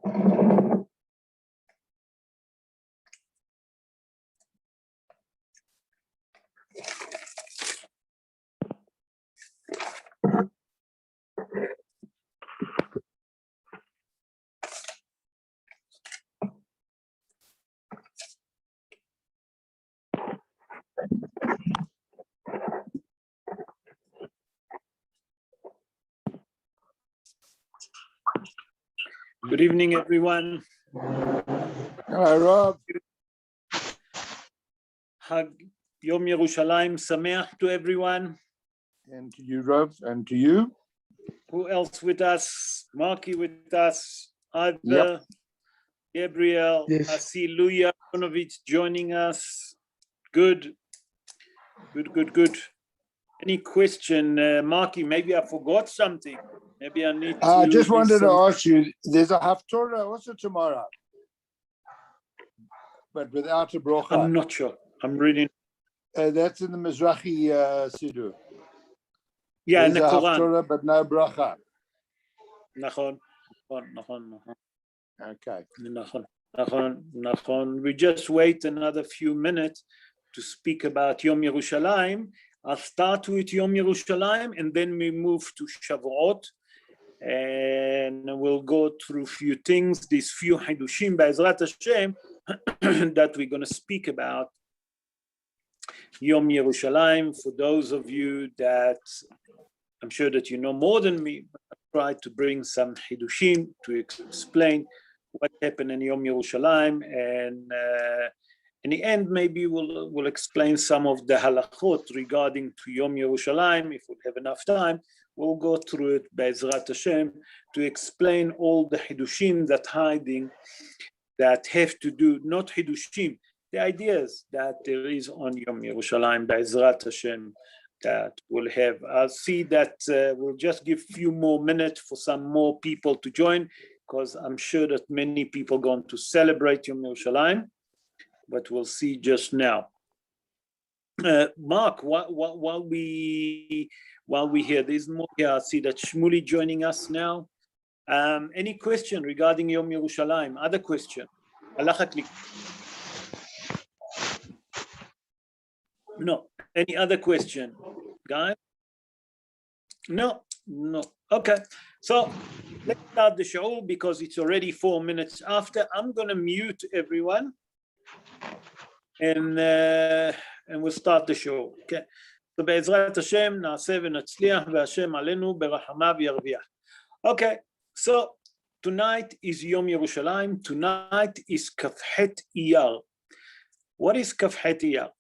Good evening, everyone. Hi, Rob. Hag Yom Yerushalayim Sameach to everyone. And to you, Rob, and to you. Who else with us? Marky with us. Ivor, Yep. Gabriel, Yes. I see Luya Bonovich joining us. Good. Any question, Marky? Maybe I forgot something. Maybe I need to. I just wanted to listen. ask you, there's a Haftorah also tomorrow, but without a brocha. I'm not sure. I'm reading. That's in the Mizrahi Siddur. Yeah, in There's the a Quran. Haftorah, but no bracha. Nachon. Okay. Nachon. We just wait another few minutes to speak about Yom Yerushalayim. I'll start with Yom Yerushalayim and then we move to Shavuot. And we'll go through a few things, these few Hidushim, Be'ezrat Hashem, that we're going to speak about. Yom Yerushalayim, for those of you that, I'm sure that you know more than me, I try to bring some Hidushim to explain what happened in Yom Yerushalayim, and in the end, maybe we'll explain some of the halachot regarding to Yom Yerushalayim. If we have enough time, we'll go through it Be'ezrat Hashem to explain all the Hidushim that have to do, not Hidushim, the ideas that there is on Yom Yerushalayim Be'ezrat Hashem that we'll have. I'll see that we'll just give a few more minutes for some more people to join, because I'm sure that many people are going to celebrate Yom Yerushalayim, but we'll see just now. Mark, while we hear, there's more here. I see that Shmuli joining us now. Any question regarding Yom Yerushalayim? Other question? No. Any other question, guys? No. Okay. So let's start the show because it's already 4 minutes after. I'm going to mute everyone, and we'll start the show. Okay. So Be'ezrat Hashem na'aseh v'natzliach v'Hashem alenu berachamav yarviach. Okay. So tonight is Yom Yerushalayim. Tonight is Kafhet Iyar. What is Kafhet Iyar?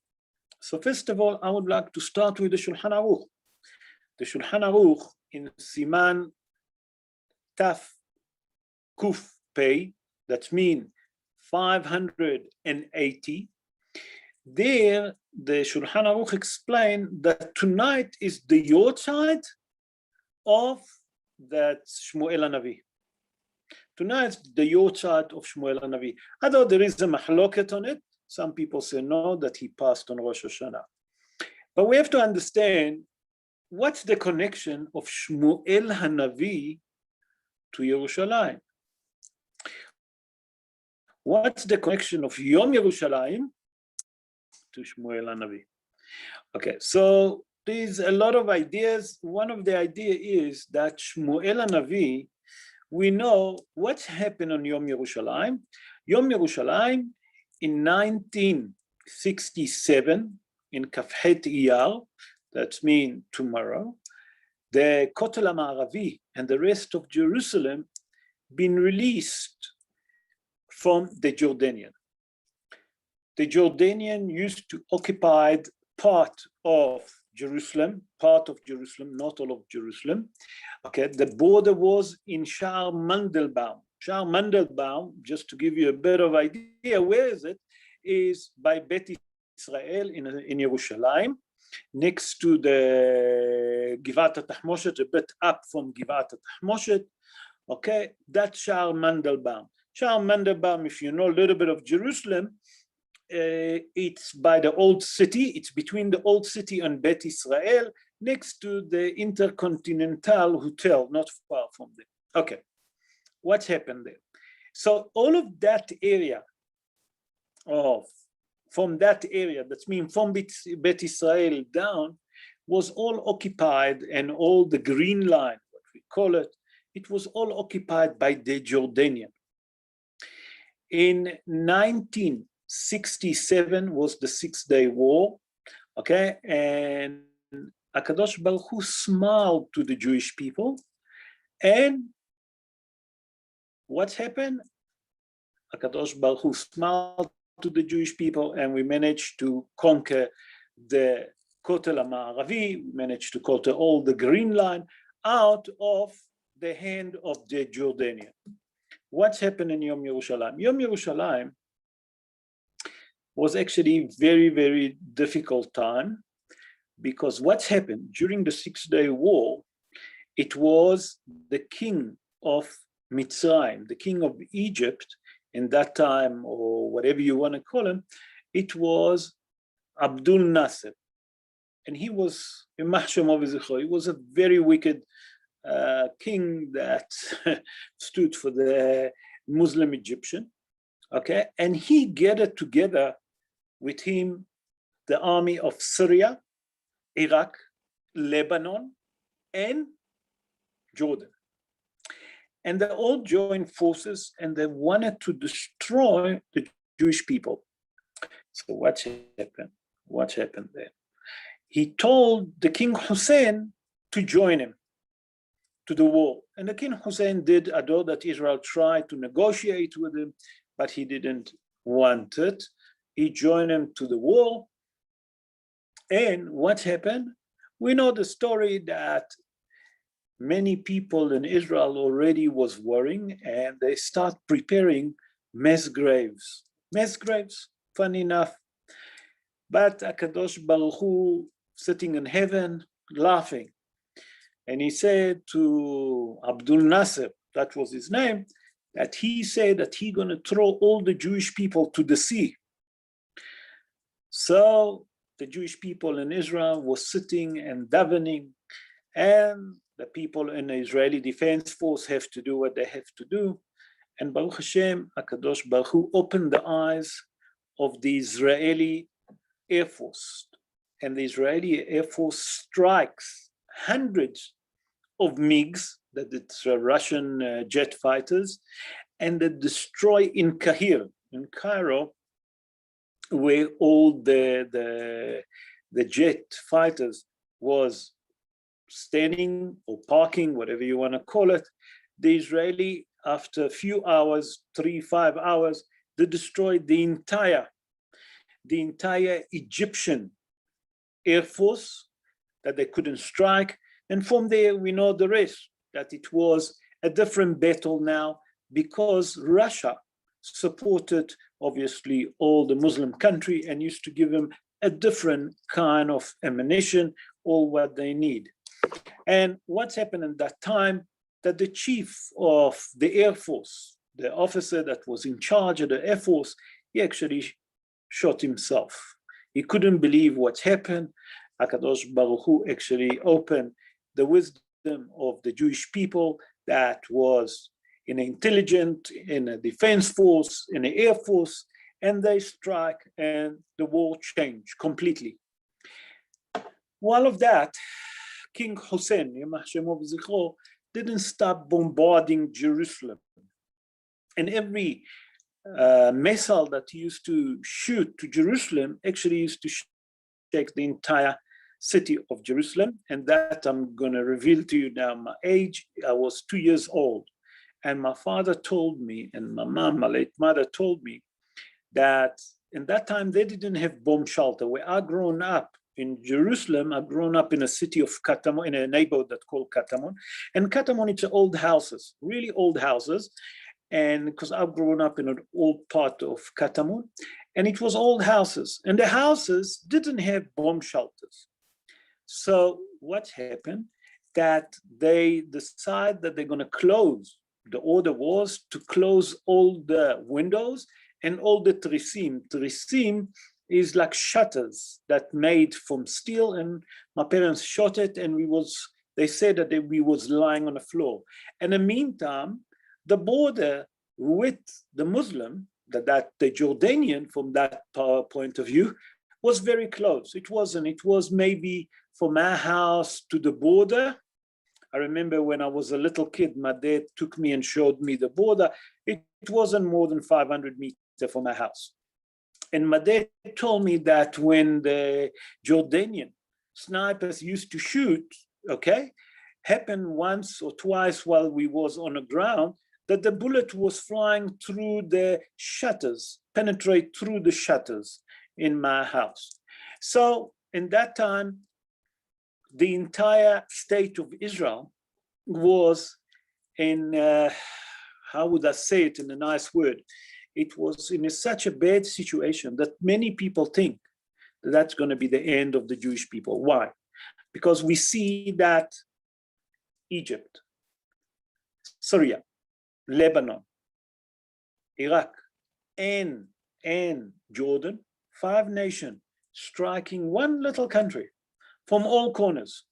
So first of all, I would like to start with the Shulchan Aruch. The Shulchan Aruch in Siman Taf Kuf Pei, that means 580. There, the Shulchan Aruch explained that tonight is the Yortzeit of that Shmuel HaNavi. Tonight, the Yortzeit of Shmuel HaNavi. Although there is a mahloket on it, some people say no, that he passed on Rosh Hashanah. But we have to understand what's the connection of Shmuel HaNavi to Yerushalayim. What's the connection of Yom Yerushalayim to Shmuel HaNavi? Okay, so there's a lot of ideas. One of the ideas is that Shmuel HaNavi, we know what's happened on Yom Yerushalayim. Yom Yerushalayim in 1967, in Kafhet Iyar, that means tomorrow, the Kotel HaMa'aravi and the rest of Jerusalem been released from the Jordanian. The Jordanian used to occupy part of Jerusalem, not all of Jerusalem. Okay, the border was in Sha'ar Mandelbaum. Sha'ar Mandelbaum, just to give you a bit of idea, where is it? Is by Bet Israel in Yerushalayim, next to the Givat HaTachmoshet, a bit up from Givat HaTachmoshet. Okay, that's Sha'ar Mandelbaum. Sha'ar Mandelbaum, if you know a little bit of Jerusalem, it's by the old city. It's between the old city and Bet Israel, next to the Intercontinental Hotel, not far from there. Okay, what's happened there? So all of that area from that area, that means from Bet Israel down, was all occupied, and all the green line, what we call it, it was all occupied by the Jordanian. In 1967 was the 6-day war, okay, and HaKadosh Baruch Hu smiled to the Jewish people, and what happened? HaKadosh Baruch Hu smiled to the Jewish people, and we managed to conquer the Kotel HaMa'aravi, we managed to conquer all the green line out of the hand of the Jordanian. What's happened in Yom Yerushalayim? Yom Yerushalayim was actually a very, very difficult time, because what's happened during the 6-day war, it was the king of Mitzrayim, the king of Egypt in that time, or whatever you want to call him, it was Abdul Nasser. And he was, he was a very wicked king that stood for the Muslim Egyptian, okay? And he gathered together with him the army of Syria, Iraq, Lebanon, and Jordan. And they all joined forces, and they wanted to destroy the Jewish people. So what happened? What happened there? He told the King Hussein to join him to the war. And the King Hussein did, although that Israel tried to negotiate with him, but he didn't want it. He joined him to the war. And what happened? We know the story that many people in Israel already was worrying, and they start preparing mass graves. Mass graves, funny enough. But HaKadosh Baruch Hu, sitting in heaven, laughing. And he said to Abdul Nasser, that was his name, that he said that he's going to throw all the Jewish people to the sea. So the Jewish people in Israel were sitting and davening, and the people in the Israeli Defense Force have to do what they have to do. And Baruch Hashem, HaKadosh Baruch Hu opened the eyes of the Israeli Air Force. And the Israeli Air Force strikes hundreds of MiGs, that it's Russian jet fighters, and they destroy in Cairo, where all the jet fighters was standing or parking, whatever you want to call it. The Israeli, after a few hours, 3-5 hours, they destroyed the entire Egyptian Air Force, that they couldn't strike. And from there, we know the rest, that it was a different battle now, because Russia supported, obviously, all the Muslim country and used to give them a different kind of ammunition or what they need. And what's happened in that time, that the chief of the Air Force, the officer that was in charge of the Air Force, he actually shot himself. He couldn't believe what's happened. HaKadosh Baruch Hu actually opened the wisdom of the Jewish people that was in intelligence, in a defense force, in the Air Force, and they strike, and the war changed completely. While of that, King Hussein, Yamah Shemov Zichro, didn't stop bombarding Jerusalem. And every missile that he used to shoot to Jerusalem actually used to shake the entire city of Jerusalem. And that I'm going to reveal to you now my age. I was 2 years old. And my father told me, and my mom, my late mother, told me that in that time they didn't have bomb shelter. Where I grown up in Jerusalem, I grown up in a city of Katamon, in a neighborhood that's called Katamon. And Katamon, it's old houses, really old houses. And because I've grown up in an old part of Katamon, and it was old houses. And the houses didn't have bomb shelters. So what happened? That they decide that they're going to close. The order was to close all the windows and all the trisim. Trisim is like shutters that made from steel, and my parents shot it, and they said that we was lying on the floor. And in the meantime, the border with the Muslim, that the Jordanian, from that point of view, was very close. It was maybe from our house to the border. I remember when I was a little kid, my dad took me and showed me the border. It wasn't more than 500 meters from my house. And my dad told me that when the Jordanian snipers used to shoot, okay, happened once or twice while we was on the ground, that the bullet was flying through the shutters, penetrate through the shutters in my house. So in that time, the entire state of Israel was in, how would I say it in a nice word? It was in such a bad situation that many people think that that's going to be the end of the Jewish people. Why? Because we see that Egypt, Syria, Lebanon, Iraq, and Jordan, 5 nations striking one little country from all corners.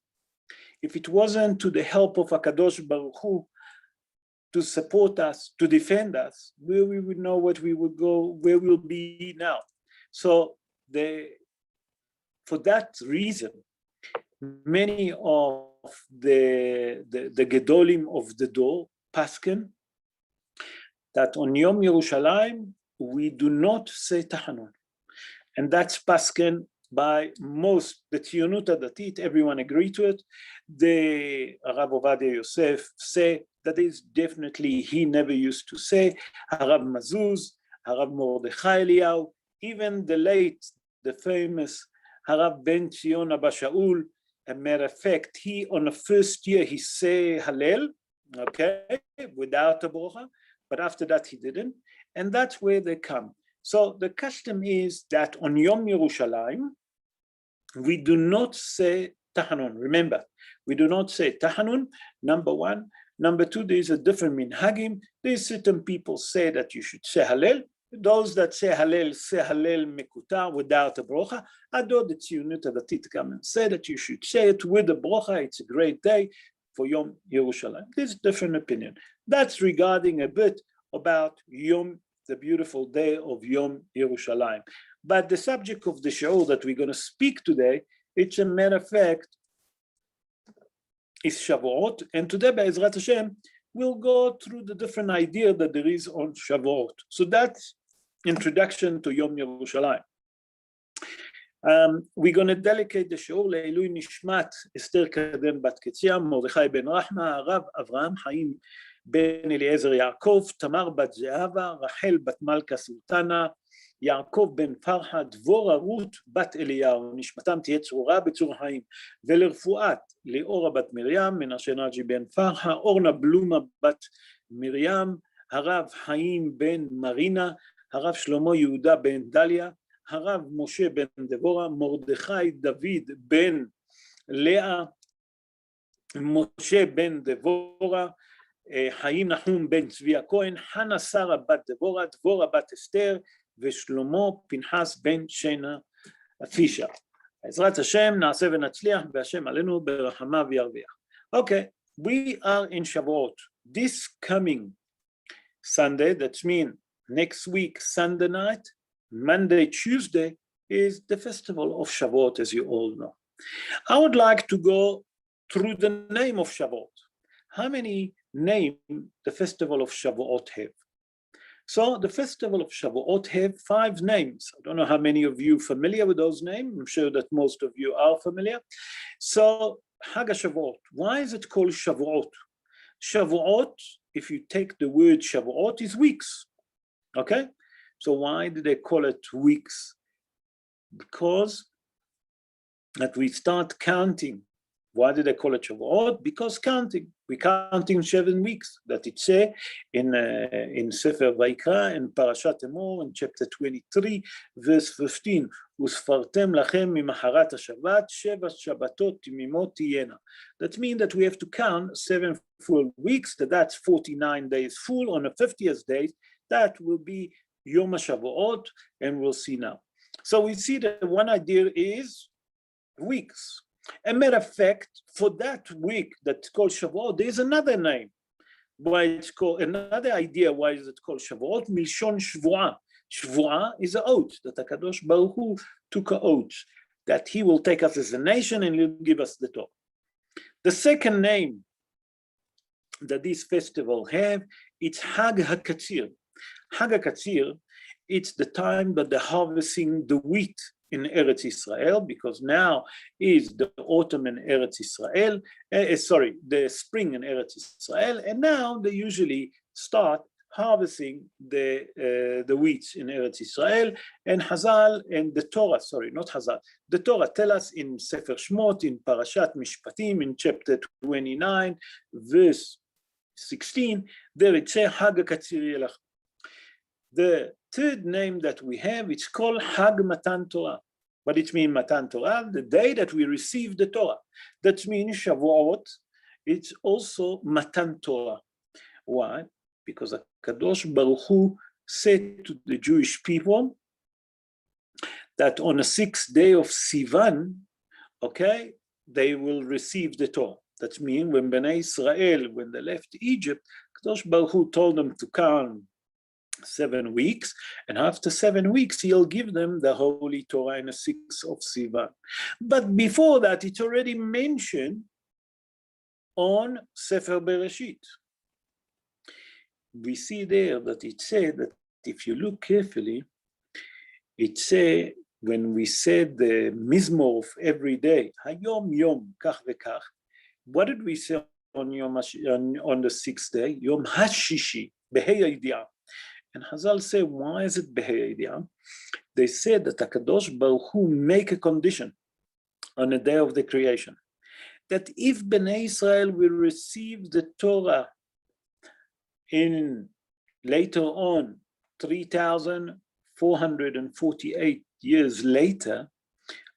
If it wasn't to the help of HaKadosh Baruch Hu to support us, to defend us, where we would know what we would go, where we'll be now. So for that reason, many of the Gedolim of the Dor, Paskin, that on Yom Yerushalayim, we do not say Tahanun. And that's Paskin by most, the Tzionut Hadatit, everyone agree to it. The Rav Ovadia Yosef say that is definitely, he never used to say. Rav Mazuz, Rav Mordechai Eliyahu, even the late, the famous Rav Ben Zion Abba Shaul, a matter of fact, he on the first year, he say Hallel, okay, without a brocha, but after that he didn't. And that's where they come. So the custom is that on Yom Yerushalayim, we do not say Tahanun. Remember, we do not say Tahanun, number one. Number two, there is a different minhagim. There's certain people say that you should say Hallel. Those that say Hallel Mekutar without a brocha. Although the Tzionut Hadatit come and say that you should say it with a brocha. It's a great day for Yom Yerushalayim. There's a different opinion. That's regarding a bit about Yom, the beautiful day of Yom Yerushalayim. But the subject of the show that we're going to speak today, it's a matter of fact, is Shavuot. And today, Be'ezrat Hashem, we'll go through the different idea that there is on Shavuot. So that's introduction to Yom Yerushalayim. We're going to dedicate the show Le'ilui Nishmat Esther Kaden Bat Ketzia, Mordechai Ben Rahma, Rav Avraham Chaim Ben Eliezer Yaakov, Tamar Bat Zehava, Rachel Bat Malka Sultana, יעקב בן פרחה, דבורה רות בת אליהו, נשמתם תהיה צרורה בצור חיים, ולרפואת ליאורה בת מרים, מנשה נג'י בן פרחה, אורנה בלומה בת מרים, הרב חיים בן מרינה, הרב שלמה יהודה בן דליה, הרב משה בן דבורה, מרדכי דוד בן לאה, משה בן דבורה, חיים נחום בן צבי הכהן, חנה שרה בת דבורה, דבורה בת אסתר, ושלמה פנחס בן שנה פישר. בעזרת השם נעשה ונצליח והשם עלינו ברחמיו וירוויח. Okay, we are in Shavuot. This coming Sunday, that means next week Sunday night, Monday, Tuesday is the festival of Shavuot, as you all know. I would like to go through the name of Shavuot. How many names the festival of Shavuot have? So the festival of Shavuot have 5 names. I don't know how many of you are familiar with those names. I'm sure that most of you are familiar. So Hag HaShavuot, why is it called Shavuot? Shavuot, if you take the word Shavuot, is weeks, okay? So why do they call it weeks? Because that we start counting. Why did they call it Shavuot? Because counting. We're counting 7 weeks. That it say in Sefer Vayikra, in Parashat Emor, in chapter 23, verse 15, Usfartem lachem mimaharat haShabbat, sheva Shabbatot timimot tiyena. That means that we have to count 7 full weeks, that's 49 days full. On the 50th day, that will be Yom HaShavuot, and we'll see now. So we see that one idea is weeks. A matter of fact, for that week that's called Shavuot, there's another name. why it's called, another idea why is it called Shavuot, Milshon Shvuah. Shvuah is an oath that HaKadosh Baruch Hu took an oath that he will take us as a nation and he'll give us the Torah. The second name that this festival have, it's Hag HaKatzir. Hag HaKatzir, it's the time that they're harvesting the wheat in Eretz Israel, because now is the autumn in Eretz Israel, the spring in Eretz Israel, and now they usually start harvesting the wheat in Eretz Israel. And Hazal and the Torah, the Torah tell us in Sefer Shmot, in Parashat Mishpatim, in chapter 29, verse 16, there it says Hag HaKatzir Yelach. The third name that we have, it's called Hag Matan Torah. What it means, Matan Torah? The day that we receive the Torah. That means Shavuot, it's also Matan Torah. Why? Because HaKadosh Baruch Hu said to the Jewish people that on the 6th day of Sivan, okay, they will receive the Torah. That means when Bnei Israel, when they left Egypt, HaKadosh Baruch Hu told them to count 7 weeks, and after 7 weeks he'll give them the Holy Torah in the 6th of Sivan. But before that, it's already mentioned on Sefer Bereshit. We see there that it said that if you look carefully, it said when we said the Mizmor of every day, Hayom Yom Kach Vekach, what did we say on the 6th day? Yom HaShishi Behei Yediah. And Hazal say, why is it Behei Yediah? They said that HaKadosh Baruch Hu make a condition on the day of the creation, that if Bnei Israel will receive the Torah in later on 3,448 years later,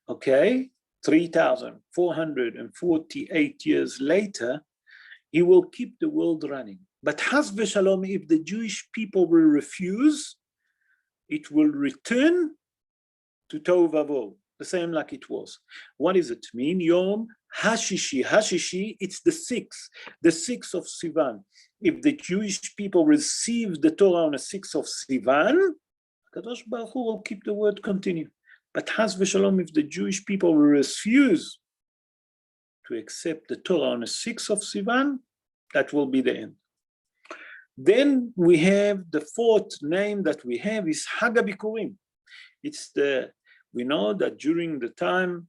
okay, 3,448 years later, he will keep the world running. But Chas v'Shalom, if the Jewish people will refuse, it will return to Tohu Vavohu, the same like it was. What does it mean? Yom HaShishi. HaShishi, it's the 6th of Sivan. If the Jewish people receive the Torah on the 6th of Sivan, Kadosh Baruch Hu will keep the word continue. But Chas v'Shalom, if the Jewish people will refuse to accept the Torah on the 6th of Sivan, that will be the end. Then we have the fourth name that we have is Hag HaBikurim. We know that during the time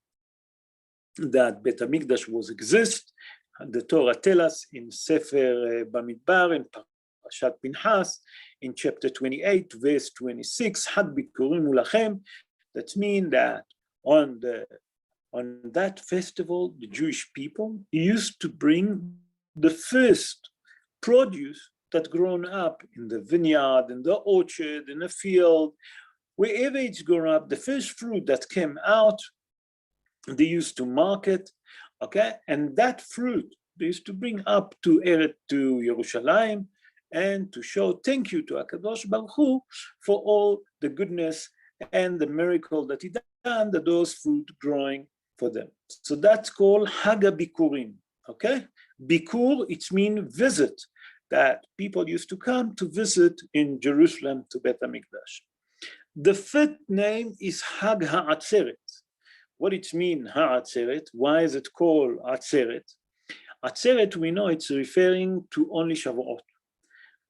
that Bet HaMikdash was exist, the Torah tells us in Sefer Bamidbar, in Parashat Pinchas, in chapter 28, verse 26, Hag Bikurim Ulachem. That means that on that festival, the Jewish people used to bring the first produce that grown up in the vineyard, in the orchard, in the field, wherever it's grown up, the first fruit that came out, they used to market, okay? And that fruit they used to bring up to Yerushalayim and to show thank you to HaKadosh Baruch Hu for all the goodness and the miracle that he done, that those fruit growing for them. So that's called Hag HaBikurim, okay? Bikur, it means visit, that people used to come to visit in Jerusalem to Bet HaMikdash. The fifth name is Hag HaAtzeret. What it means, HaAtzeret? Why is it called Atzeret? Atzeret, we know it's referring to only Shavuot.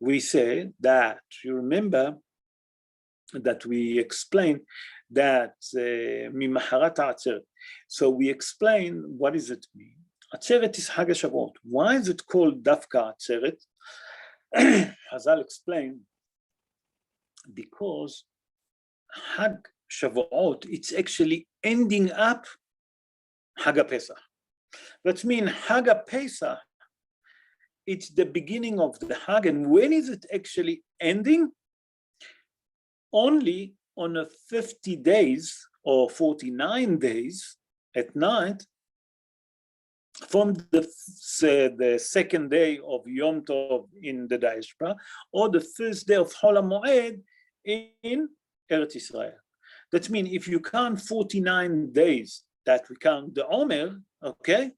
We say that, you remember that we explained that Mimaharat Atzeret. So we explain what does it mean. Atzeret is Hag HaShavuot. Why is it called Dafka Atzeret? As I'll explain, because Hag Shavuot, it's actually ending up Hag HaPesach. That means Hag HaPesach, it's the beginning of the Hag, and when is it actually ending? Only on a 50 days or 49 days at night, from the second day of Yom Tov in the diaspora, or the first day of Chol HaMoed in Eretz Israel. That means if you count 49 days that we count the Omer, okay,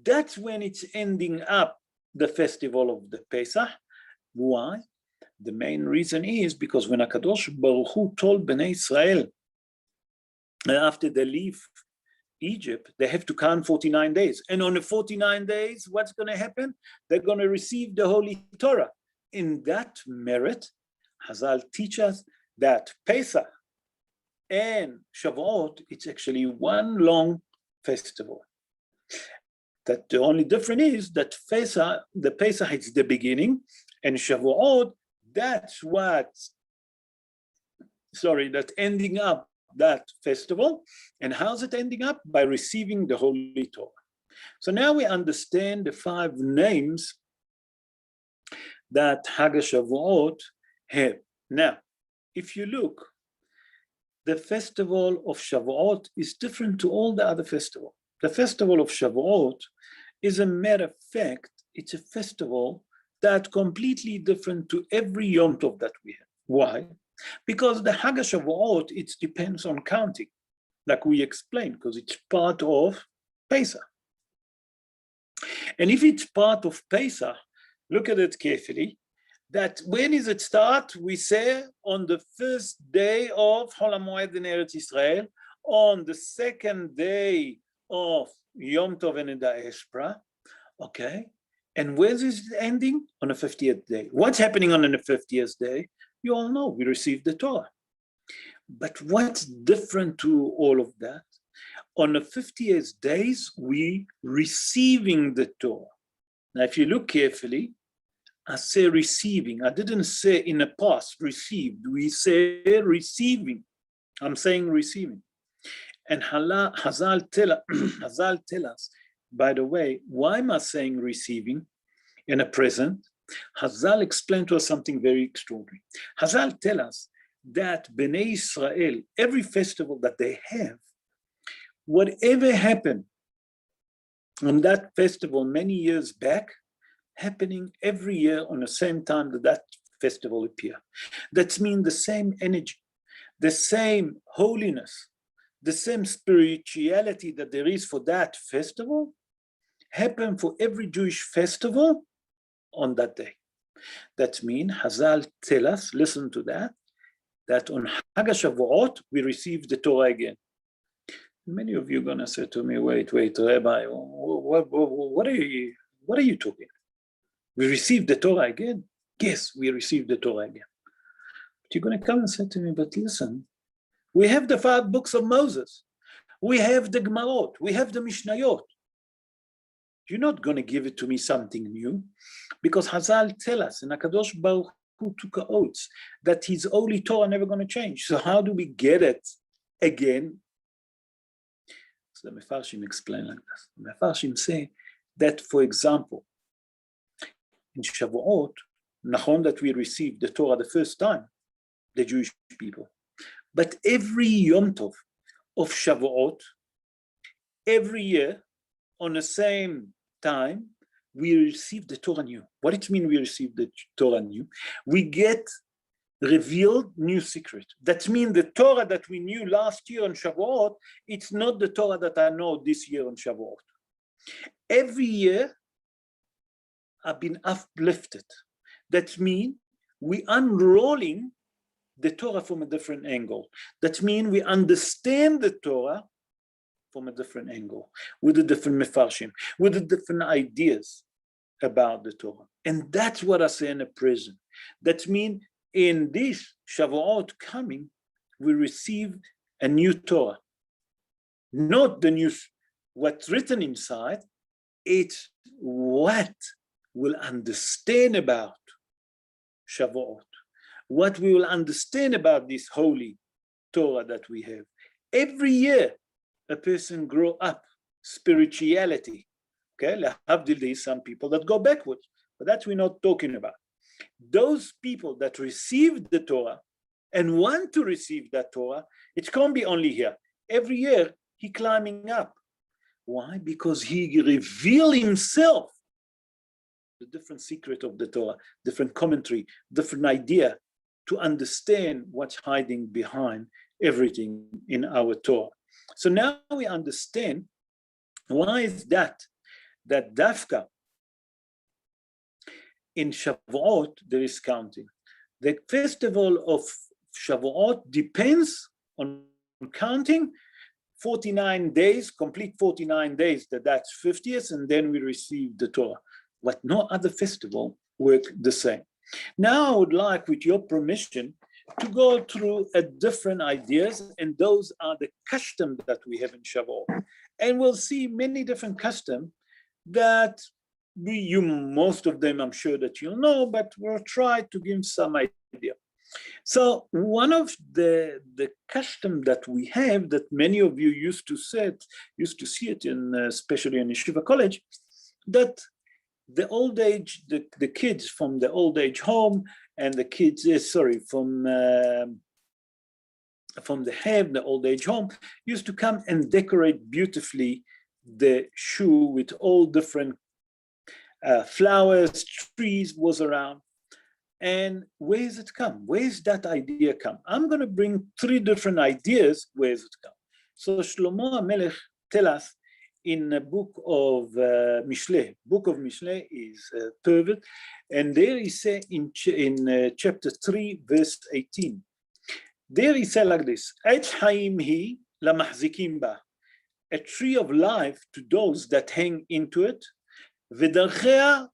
that's when it's ending up the festival of the Pesach. Why? The main reason is because when HaKadosh Baruch Hu told Bnei Israel after they leave Egypt, they have to count 49 days. And on the 49 days, what's going to happen? They're going to receive the Holy Torah. In that merit, Hazal teach us that Pesach and Shavuot, it's actually one long festival. That the only difference is that the Pesach is the beginning, and Shavuot, that's ending up that festival. And how's it ending up? By receiving the Holy Torah. So now we understand the 5 names that Hag HaShavuot have. Now, if you look, the festival of Shavuot is different to all the other festivals. The festival of Shavuot is, a matter of fact, it's a festival that's completely different to every Yom Tov that we have. Why? Because the Hag HaShavuot, it depends on counting, like we explained, because it's part of Pesach. And if it's part of Pesach, look at it carefully, that when does it start? We say on the first day of Chol HaMoed in Eretz Israel, on the second day of Yom Tov and Nida Eshpra, okay? And where is it ending? On the 50th day. What's happening on the 50th day? You all know, we received the Torah. But what's different to all of that? On the 50th days, we receiving the Torah. Now, if you look carefully, I say receiving. I didn't say in the past received. We say receiving. I'm saying receiving. And Hazal tell us, by the way, why am I saying receiving in a present? Hazal explained to us something very extraordinary. Hazal tell us that Bnei Israel, every festival that they have, whatever happened on that festival many years back, happening every year on the same time that festival appear. That means the same energy, the same holiness, the same spirituality that there is for that festival happen for every Jewish festival on that day. That means Hazal tell us, listen to that on Hag HaShavuot, we receive the Torah again. Many of you are going to say to me, wait, Rabbi, what are you talking? We received the Torah again? Yes, we received the Torah again. But you're going to come and say to me, but listen, we have the 5 books of Moses. We have the Gemarot. We have the Mishnayot. You're not going to give it to me something new, because Hazal tell us, and HaKadosh Baruch Hu took an oath that his holy Torah never going to change. So how do we get it again? So the Mefarshim explain like this. The Mefarshim say that, for example, in Shavuot, Nachon that we received the Torah the first time, the Jewish people. But every Yom Tov of Shavuot, every year, on the same time, we receive the Torah new. What it means we receive the Torah new? We get revealed new secret. That means the Torah that we knew last year on Shavuot, it's not the Torah that I know this year on Shavuot. Every year, I've been uplifted. That means we unrolling the Torah from a different angle. That means we understand the Torah from a different angle, with a different mefarshim, with the different ideas about the Torah. And that's what I say in a prison. That means in this Shavuot coming, we receive a new Torah. Not the new, what's written inside, it's what we'll understand about Shavuot, what we will understand about this holy Torah that we have. Every year, a person grow up, spirituality. Okay, there is some people that go backwards, but that's we're not talking about. Those people that receive the Torah and want to receive that Torah, it can't be only here. Every year, he climbing up. Why? Because he revealed himself the different secret of the Torah, different commentary, different idea to understand what's hiding behind everything in our Torah. So now we understand why is that Dafka in Shavuot, there is counting. The festival of Shavuot depends on counting 49 days, complete 49 days, that's 50th, and then we receive the Torah. But no other festival work the same. Now I would like, with your permission, to go through different ideas, and those are the customs that we have in Shavuot. And we'll see many different customs that most of them I'm sure that you'll know, but we'll try to give some idea. So one of the custom that we have that many of you used to see it in, especially in Yeshiva College, that the old age, the kids from the old age home and the kids, from the old age home, used to come and decorate beautifully the shul with all different flowers, trees was around. And where does it come? Where's that idea come? I'm going to bring 3 different ideas. Where does it come? So Shlomo HaMelech tell us in the book of Mishlei. Book of Mishlei is Tevet, and there he say in chapter 3, verse 18. There he say like this: "Etz Chaim hi lamachzikim ba," a tree of life to those that hang into it. V'derechea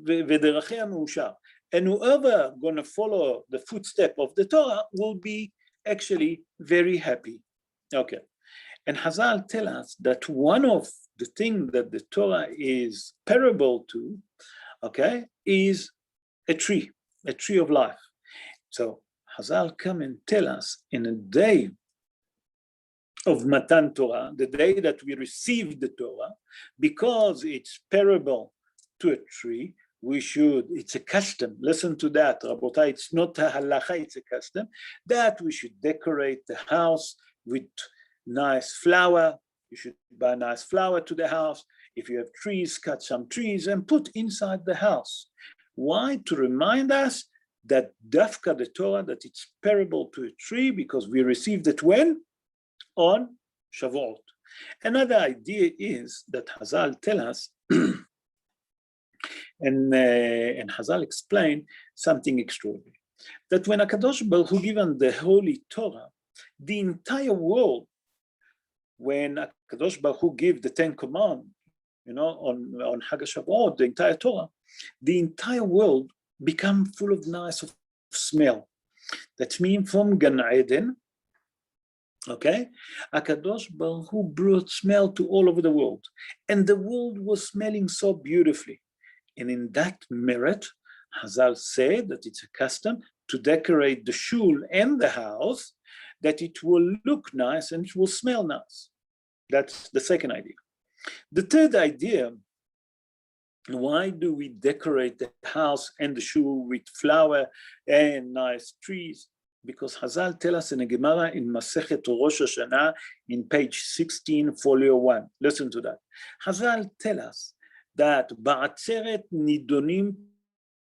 meushar. And whoever going to follow the footstep of the Torah will be actually very happy. Okay. And Hazal tell us that one of the things that the Torah is parable to, okay, is a tree of life. So Hazal come and tell us in a day of Matan Torah, the day that we receive the Torah, because it's parable to a tree, it's a custom, listen to that, Rabotai, it's not a halacha, it's a custom, that we should decorate the house with nice flower. You should buy nice flower to the house. If you have trees, cut some trees and put inside the house. Why? To remind us that dafka the Torah, that it's parable to a tree, because we received it when? On Shavuot. Another idea is that Hazal tell us and Hazal explained something extraordinary, that when HaKadosh Baruch Hu given the Holy Torah, the entire world, when HaKadosh Baruch Hu gave the 10 Commandments, on Hag HaShavuot, the entire Torah, the entire world become full of nice of smell. That means from Gan Eden, okay, HaKadosh Baruch Hu brought smell to all over the world, and the world was smelling so beautifully. And in that merit, Hazal said that it's a custom to decorate the shul and the house, that it will look nice and it will smell nice. That's the second idea. The third idea, why do we decorate the house and the shul with flower and nice trees? Because Hazal tell us in a Gemara in Masechet Rosh Hashanah in page 16, folio 1. Listen to that. Hazal tell us that ba'atzeret nidonim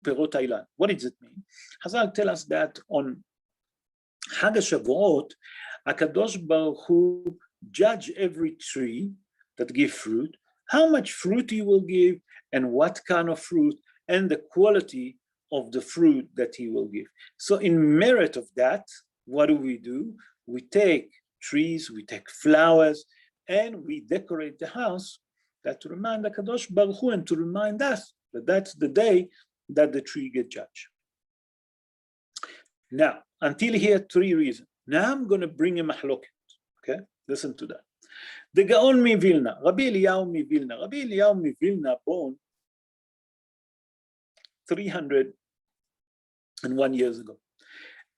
perot hailan. What does it mean? Hazal tell us that on Hag HaShavuot, HaKadosh Baruch Hu judge every tree that give fruit, how much fruit he will give, and what kind of fruit, and the quality of the fruit that he will give. So in merit of that, what do? We take trees, we take flowers, and we decorate the house, that to remind the HaKadosh Baruch Hu and to remind us that that's the day that the tree get judged. Now, until here, 3 reasons. Now I'm going to bring a mahloket, okay? Listen to that. The Gaon mi Vilna, Rabbi Eliyahu mi Vilna. Rabbi Eliyahu mi Vilna born 301 years ago.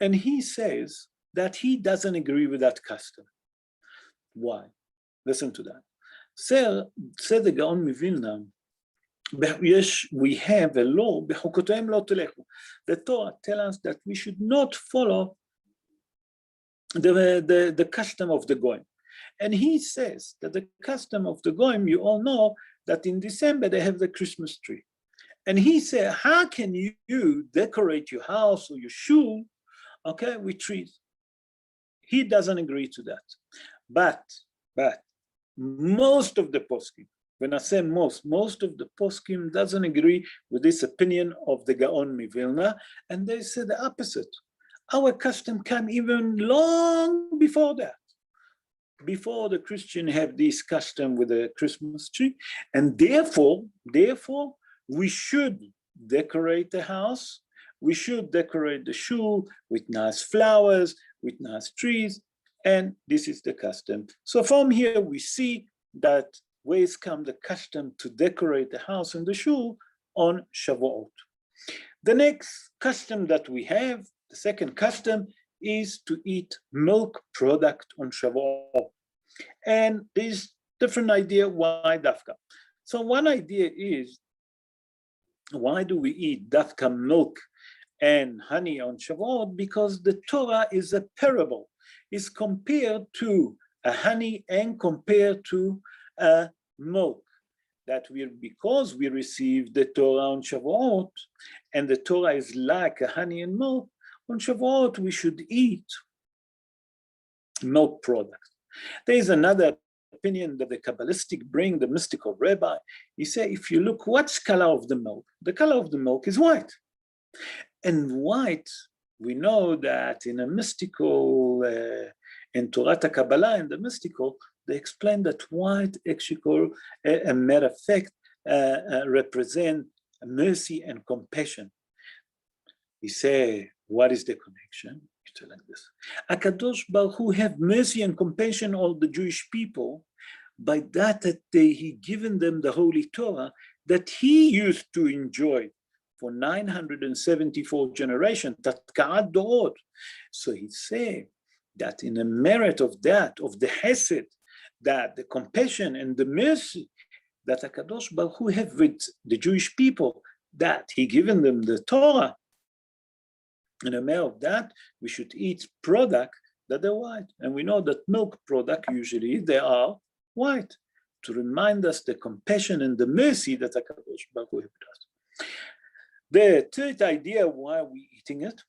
And he says that he doesn't agree with that custom. Why? Listen to that. Said the Gaon mi Vilna, we have a law, the Torah tells us that we should not follow the custom of the Goyim. And he says that the custom of the Goyim, you all know that in December they have the Christmas tree. And he said, how can you decorate your house or your shul, okay, with trees? He doesn't agree to that. But most of the poskim, when I say most of the poskim doesn't agree with this opinion of the Gaon Mivilna, and they say the opposite. Our custom came even long before that. Before the Christian have this custom with a Christmas tree, and therefore, we should decorate the house. We should decorate the shul with nice flowers, with nice trees, and this is the custom. So from here, we see that whence come the custom to decorate the house and the shul on Shavuot. The next custom that we have, the second custom, is to eat milk product on Shavuot. And there's different idea why dafka. So one idea is, why do we eat dafka milk and honey on Shavuot? Because the Torah is a parable. It's compared to a honey and compared to a milk. That because we receive the Torah on Shavuot, and the Torah is like a honey and milk, on Shavuot we should eat milk products. There is another opinion that the Kabbalistic bring, the mystical Rabbi. He say, if you look, what's color of the milk? The color of the milk is white. And white, we know that in a mystical, in Torah Kabbalah, in the mystical, they explain that white actually, a matter of fact, represent mercy and compassion. He say, what is the connection? It's like this. Akadosh Baruch Hu have mercy and compassion on the Jewish people by that he given them the Holy Torah that he used to enjoy for 974 generations, Tatka'at Dorot. So he say that in the merit of that, of the Hesed, that the compassion and the mercy that Akadosh Baruch Hu have with the Jewish people, that he given them the Torah, in a matter of that, we should eat product that are white. And we know that milk product, usually they are white, to remind us the compassion and the mercy that HaKadosh Baruch Hu does. The third idea why we're eating it,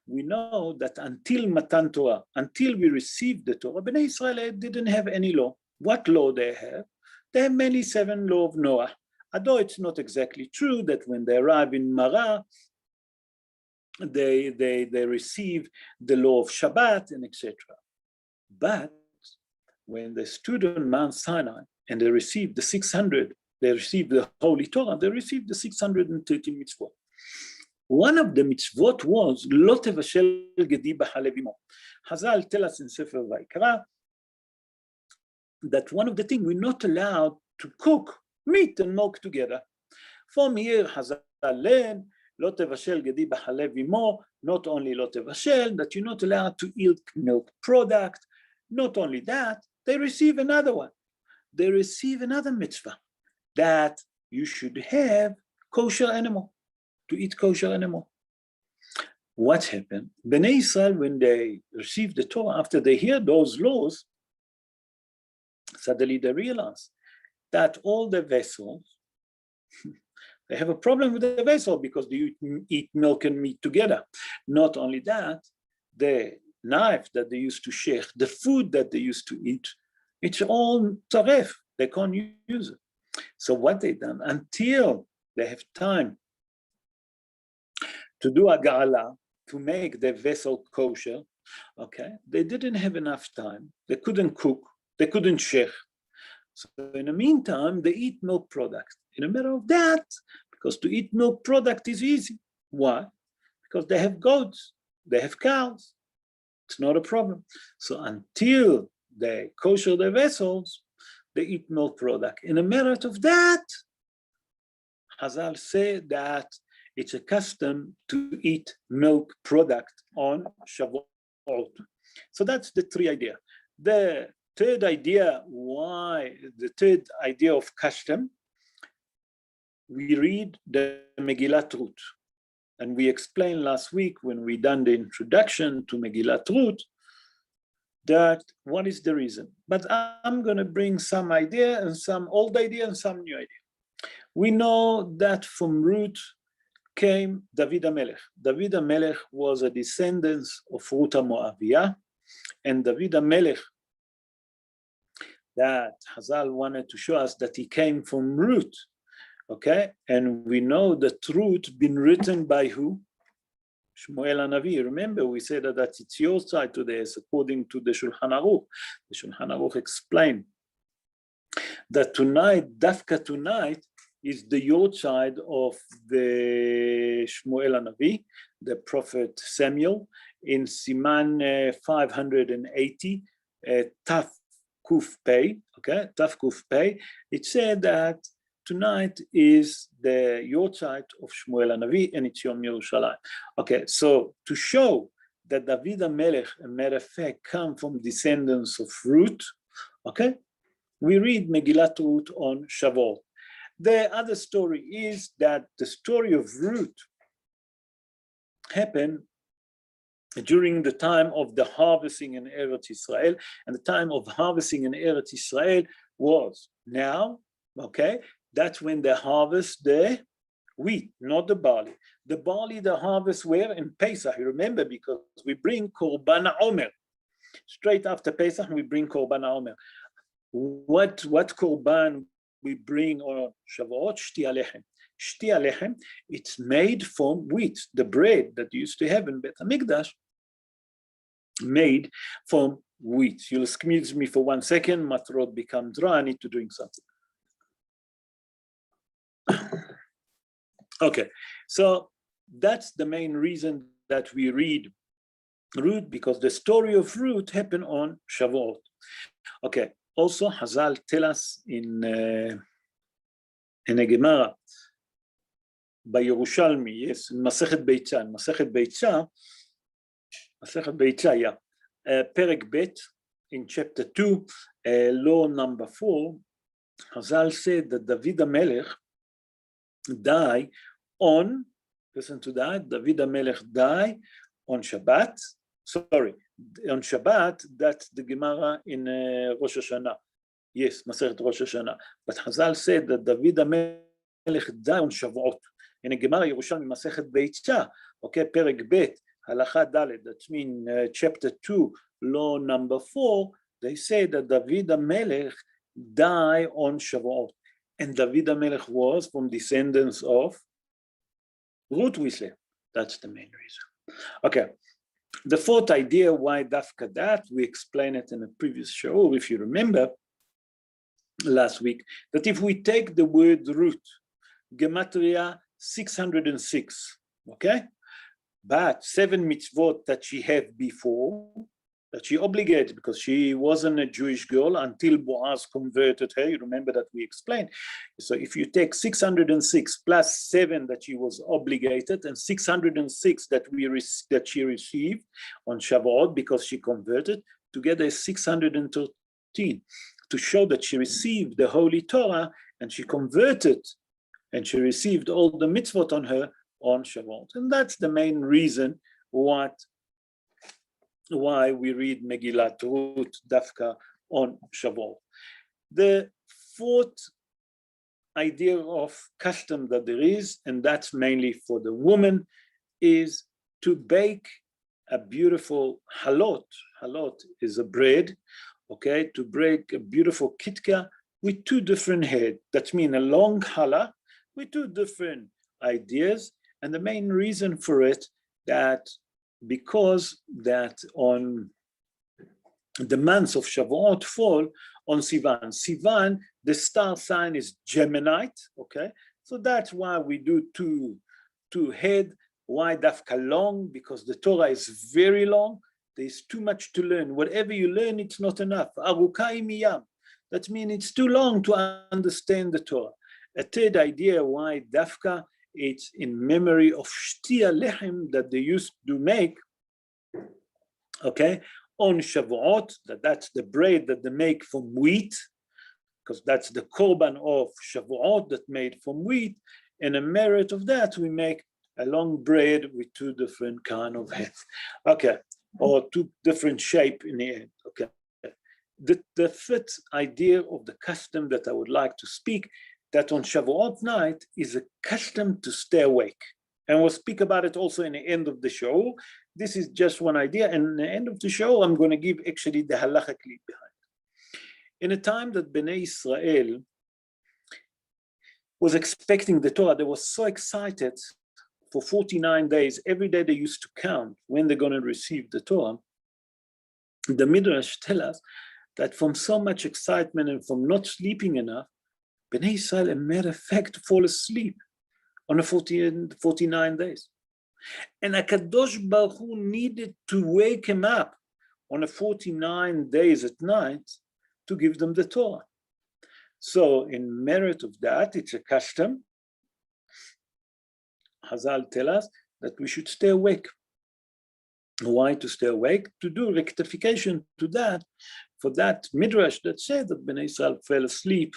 we know that until Matan Torah, until we received the Torah, Bnei Israel didn't have any law. What law they have? They have mainly 7 laws of Noah. Although it's not exactly true that when they arrive in Mara, they receive the law of Shabbat and etc. But when they stood on Mount Sinai and they received the 600, they received the Holy Torah, they received the 630 mitzvot. One of the mitzvot was Lo tevashel gedi b'chalev imo. Hazal tell us in Sefer Vayikra that one of the things we're not allowed to cook meat and milk together. From here, Hazal learn Lo tevashel gedi b'chalev imo, not only lo tevashel, that you're not allowed to eat milk product. Not only that, they receive another one. They receive another mitzvah that you should have kosher animal, to eat kosher animal. What happened? Bnei Israel, when they received the Torah, after they hear those laws, suddenly they realize that all the vessels, they have a problem with the vessel because they eat milk and meat together. Not only that, the knife that they used to shech, the food that they used to eat, it's all taref. They can't use it. So what they done, until they have time to do a ga'ala, to make the vessel kosher, okay, they didn't have enough time. They couldn't cook, they couldn't shech. So in the meantime, they eat milk products. In a matter of that, because to eat milk product is easy. Why? Because they have goats, they have cows. It's not a problem. So until they kosher their vessels, they eat milk product. In a merit of that, Hazal say that it's a custom to eat milk product on Shavuot. So that's the 3 ideas. The third idea, the third idea of custom, we read the Megillat Ruth. And we explained last week when we done the introduction to Megillat Ruth that what is the reason. But I'm going to bring some idea and some old idea and some new idea. We know that from Ruth came David HaMelech. David HaMelech was a descendant of Ruth HaMoaviyah, and David HaMelech that Hazal wanted to show us that he came from Ruth, okay? And we know that Ruth been written by who? Shmuel HaNavi. Remember, we said that it's your side today, according to the Shulchan Aruch. The Shulchan Aruch explained that tonight, Dafka tonight, is the yortzeit of the Shmuel HaNavi, the prophet Samuel, in Siman 580, Taf Kuf Pei, okay, Taf Kuf Pei. It said that tonight is the yortzeit of Shmuel HaNavi, and it's Yom Yerushalayim. Okay, so to show that David HaMelech, a matter of fact, come from descendants of Ruth, okay, we read Megillat Ruth on Shavuot. The other story is that the story of Ruth happened during the time of the harvesting in Eretz Israel, and the time of harvesting in Eretz Israel was now, okay? That's when they harvest the wheat, not the barley. The barley they harvest where? In Pesach, you remember, because we bring Korban Omer. Straight after Pesach, we bring Korban Omer. What Korban we bring on Shavuot? Shti Alechem. Shti Alechem, it's made from wheat, the bread that you used to have in Beit HaMikdash, made from wheat. You'll excuse me for 1 second, my throat becomes dry, I need to drink something. Okay, so that's the main reason that we read Ruth, because the story of Ruth happened on Shavuot. Okay, also Hazal tell us in a Gemara by Yerushalmi, yes, in Masechet Beitza, yeah, Perek Bet, in chapter 2, law number 4, Hazal said that David HaMelech died on, listen to that, David HaMelech died on Shabbat, on Shabbat, that's the Gemara in Rosh Hashanah. Yes, Masechet Rosh Hashanah. But Hazal said that David HaMelech died on Shavuot. In a Gemara Yerushalmi Masechet Beitza, okay, Perek Bet, Halacha Dalet, that means chapter 2, law number 4, they say that David HaMelech died on Shavuot. And David HaMelech was from descendants of Ruth, we say. That's the main reason. Okay. The fourth idea why Dafka that, we explained it in a previous show, if you remember, last week, that if we take the word Ruth, Gematria 606, okay? But 7 mitzvot that she had before, that she obligated, because she wasn't a Jewish girl until Boaz converted her. You remember that we explained. So if you take 606 plus 7 that she was obligated, and 606 that she received on Shavuot because she converted, together is 613, to show that she received the Holy Torah and she converted and she received all the mitzvot on her on Shavuot. And that's the main reason why we read Megillat Ruth Dafka on Shavuot. The fourth idea of custom that there is, and that's mainly for the woman, is to bake a beautiful halot. Halot is a bread, okay, to bake a beautiful kitka with 2 different heads. That means a long challah with 2 different ideas. And the main reason for it, that because that on the months of Shavuot fall on Sivan. Sivan, the star sign is Geminite, okay? So that's why we do two head. Why Dafka long? Because the Torah is very long. There's too much to learn. Whatever you learn, it's not enough. Arukai miyam. That means it's too long to understand the Torah. A third idea why Dafka, it's in memory of Shti Alechem that they used to make, okay, on Shavuot, that's the bread that they make from wheat, because that's the korban of Shavuot that made from wheat, and a merit of that, we make a long bread with 2 different kind of heads, okay, or 2 different shape in the end, okay. The fifth idea of the custom that I would like to speak, that on Shavuot night is a custom to stay awake. And we'll speak about it also in the end of the show. This is just one idea. And at the end of the show, I'm going to give actually the halachically behind. in a time that Bnei Israel was expecting the Torah, they were so excited for 49 days. Every day they used to count when they're going to receive the Torah. The Midrash tell us that from so much excitement and from not sleeping enough, Bnei Israel, as a matter of fact, fall asleep on the 49 days. And HaKadosh Baruch Hu needed to wake him up on the 49 days at night to give them the Torah. So in merit of that, it's a custom. Hazal tell us that we should stay awake. Why to stay awake? To do rectification to that, for that midrash that said that Bnei Israel fell asleep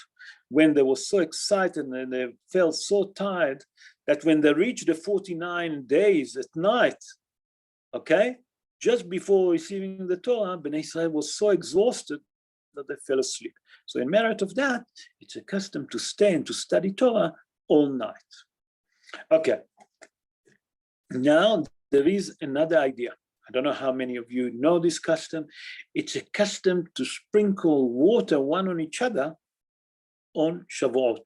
when they were so excited and they felt so tired that when they reached the 49 days at night, okay, just before receiving the Torah, Bnei Israel was so exhausted that they fell asleep. So in merit of that, it's a custom to stay and to study Torah all night. Okay, now there is another idea. I don't know how many of you know this custom. It's a custom to sprinkle water one on each other on Shavuot.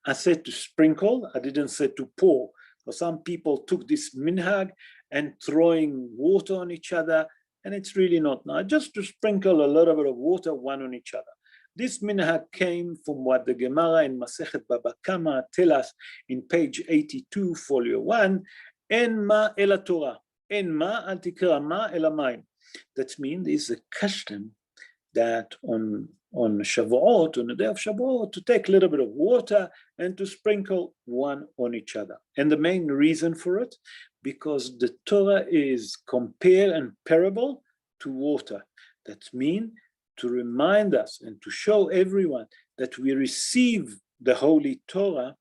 I said to sprinkle, I didn't say to pour. So some people took this minhag and throwing water on each other, and it's really not nice. Just to sprinkle a little bit of water one on each other. This minhag came from what the Gemara in Masechet Baba Kama tell us in page 82, folio 1, En ma el Torah. En ma al tikra ma el hamayim. That means there's a custom that on Shavuot, on the day of Shavuot, to take a little bit of water and to sprinkle one on each other. And the main reason for it, because the Torah is compare and parable to water. That means to remind us and to show everyone that we receive the Holy Torah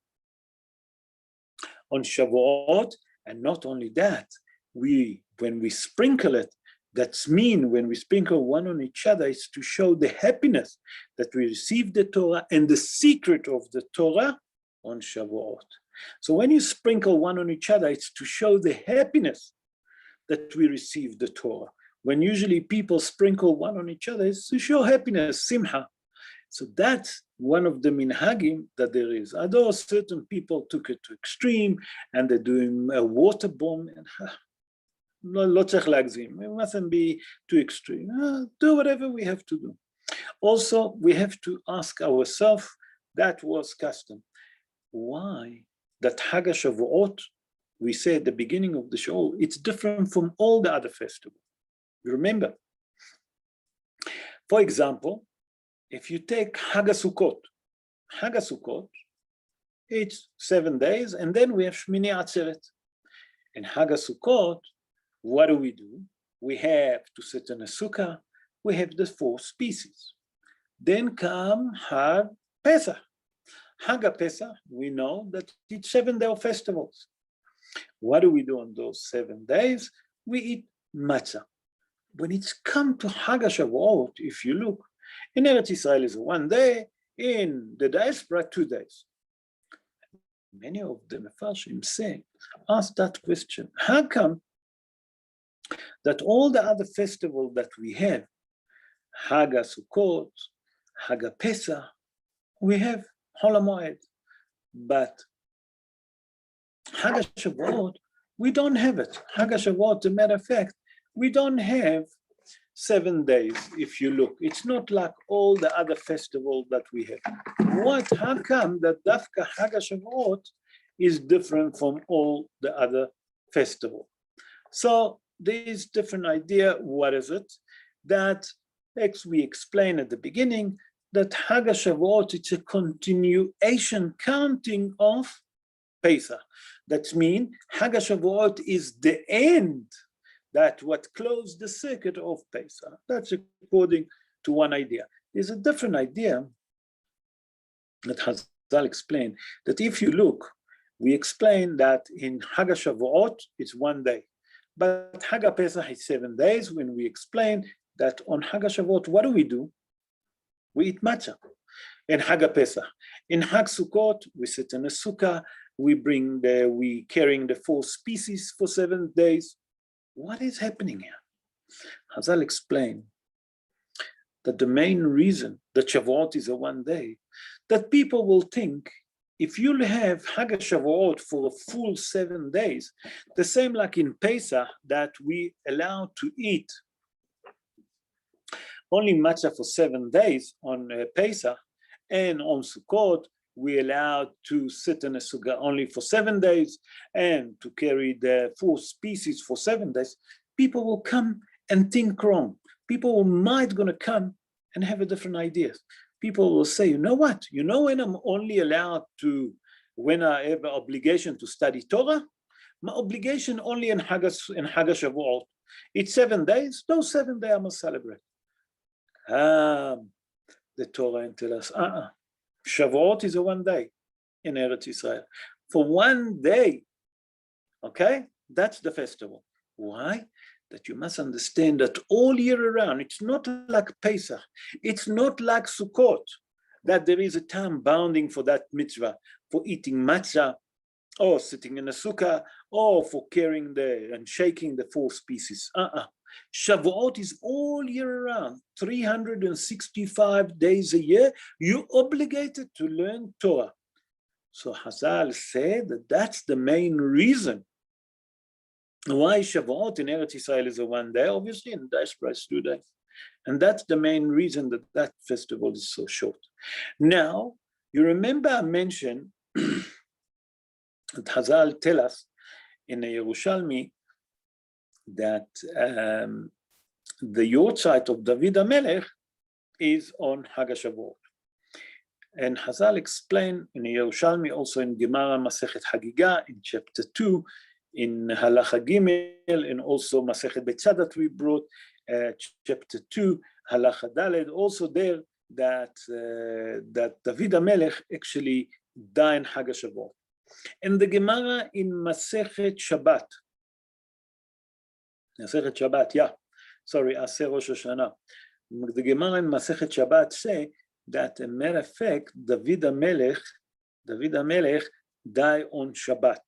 on Shavuot, and not only that, when we sprinkle it, that's mean when we sprinkle one on each other, it's to show the happiness that we receive the Torah and the secret of the Torah on Shavuot. So when you sprinkle one on each other, it's to show the happiness that we receive the Torah. When usually people sprinkle one on each other, it's to show happiness, simcha. So that's one of the minhagim that there is. Although certain people took it to extreme and they're doing a water bomb, and לא צריך להגזים, we mustn't be too extreme. Do whatever we have to do. Also, we have to ask ourselves, that was custom. Why that Hag HaShavuot, we say at the beginning of the show, it's different from all the other festivals. You remember? For example, if you take Hag HaSukkot, it's 7 days, and then we have Shmini Atzeret. In Hag HaSukkot, what do? We have to sit in a sukkah, we have the 4 species. Then come Hag Pesach. Hag Pesach, we know that it's 7-day festivals. What do we do on those 7 days? We eat matzah. When it's come to Hag HaShavuot, if you look, in Eretz Israel is 1 day, in the diaspora 2 days. Many of the Mefarshim say, ask that question, how come that all the other festivals that we have, Hag HaSukkot, Hag HaPesach, we have Chol HaMoed, but Hag HaShavuot, we don't have it. Hag HaShavuot, as a matter of fact, we don't have 7 days, if you look. It's not like all the other festivals that we have. How come that Dafka Hag HaShavuot is different from all the other festivals? So there is different idea. What is it? That we explain at the beginning that Hag HaShavuot, it's a continuation counting of Pesach. That means Hag HaShavuot is the end, that what closed the circuit of Pesach. That's according to one idea. There's a different idea that Hazal explained, that if you look, we explain that in Hag HaShavuot, it's 1 day. But Hag HaPesach is 7 days. When we explain that on Hag HaShavuot, what do? We eat matzah. In Hag HaPesach. In Hag Sukkot, we sit in a sukkah, we carrying the 4 species for 7 days. What is happening here? Hazal explained that the main reason that Shavuot is a one day, that people will think if you'll have Hag Shavuot for a full 7 days, the same like in Pesach that we allow to eat only matzah for 7 days on Pesach, and on Sukkot we allowed to sit in a sukkah only for 7 days and to carry the 4 species for 7 days, people will come and think wrong. People might gonna come and have a different ideas. People will say, you know what? You know when I'm only allowed to, when I have an obligation to study Torah? My obligation only in Hag Shavuot. It's 7 days. Those 7 days I must celebrate. The Torah tell us, Shavuot is a one day in Eretz Israel. For 1 day, okay? That's the festival. Why? That you must understand that all year around, it's not like Pesach, it's not like Sukkot, that there is a time bounding for that mitzvah, for eating matzah, or sitting in a sukkah, or for carrying and shaking the 4 species. Shavuot is all year around, 365 days a year, you're obligated to learn Torah. So Hazal said that that's the main reason why Shavuot in Eretz Israel is a one day, obviously in diaspora it's 2 days. And that's the main reason that that festival is so short. Now, you remember I mentioned that Hazal tell us in the Yerushalmi that the Yortzeit of David HaMelech is on Hag HaShavuot. And Hazal explained in the Yerushalmi, also in Gemara Masechet Hagiga, in chapter 2, in Halacha Gimel, and also Masechet Betzad that we brought, chapter 2, Halacha Daled, also there that David HaMelech actually died in Hag HaShavuot. And the Gemara in Masechet Shabbat, Aseh Rosh Hashanah. The Gemara in Masechet Shabbat say that, a matter of fact, David HaMelech died on Shabbat.